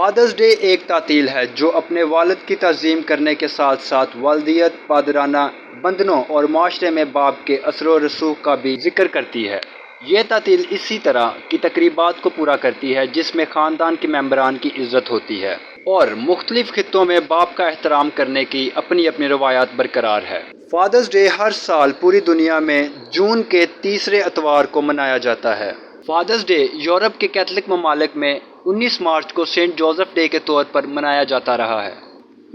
Fathers day ایک تعطیل ہے جو اپنے والد کی تعظیم کرنے کے ساتھ ساتھ والدیت، پادرانہ بندھنوں اور معاشرے میں باپ کے اثر و رسوخ کا بھی ذکر کرتی ہے۔ یہ تعطیل اسی طرح کی تقریبات کو پورا کرتی ہے جس میں خاندان کے ممبران کی عزت ہوتی ہے اور مختلف خطوں میں باپ کا احترام کرنے کی اپنی اپنی روایات برقرار ہے۔ فادرز ڈے ہر سال پوری دنیا میں جون کے تیسرے اتوار کو منایا جاتا ہے۔ فادرز ڈے یورپ کے کیتھولک ممالک میں 19 مارچ کو سینٹ جوزف ڈے کے طور پر منایا جاتا رہا ہے۔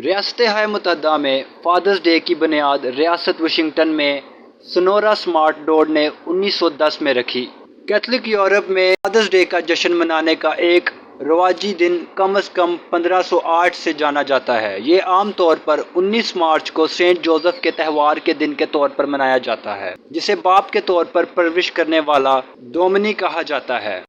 ریاستہائے متحدہ میں فادرز ڈے کی بنیاد ریاست واشنگٹن میں سنورا سمارٹ ڈوڈ نے 1910 میں رکھی۔ کیتھولک یورپ میں فادرز ڈے کا جشن منانے کا ایک رواجی دن کم از کم 1508 سے جانا جاتا ہے۔ یہ عام طور پر 19 مارچ کو سینٹ جوزف کے تہوار کے دن کے طور پر منایا جاتا ہے جسے باپ کے طور پر پرورش کرنے والا دومنی کہا جاتا ہے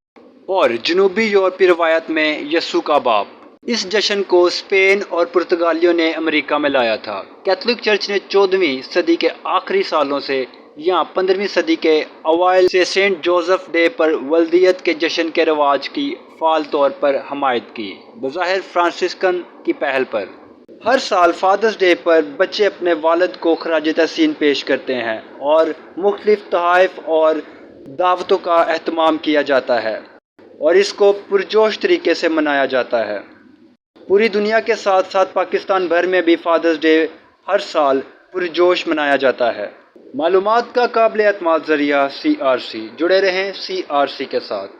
اور جنوبی یورپی روایت میں یسوع کا باپ۔ اس جشن کو اسپین اور پرتگالیوں نے امریکہ میں لایا تھا۔ کیتھولک چرچ نے 14ویں صدی کے آخری سالوں سے یا 15ویں صدی کے اوائل سے سینٹ جوزف ڈے پر والدیت کے جشن کے رواج کی فعال طور پر حمایت کی، بظاہر فرانسسکن کی پہل پر۔ ہر سال فادرز ڈے پر بچے اپنے والد کو خراج تحسین پیش کرتے ہیں اور مختلف تحائف اور دعوتوں کا اہتمام کیا جاتا ہے اور اس کو پرجوش طریقے سے منایا جاتا ہے۔ پوری دنیا کے ساتھ ساتھ پاکستان بھر میں بھی فادرز ڈے ہر سال پرجوش منایا جاتا ہے۔ معلومات کا قابل اعتماد ذریعہ CRC، جڑے رہیں CRC کے ساتھ۔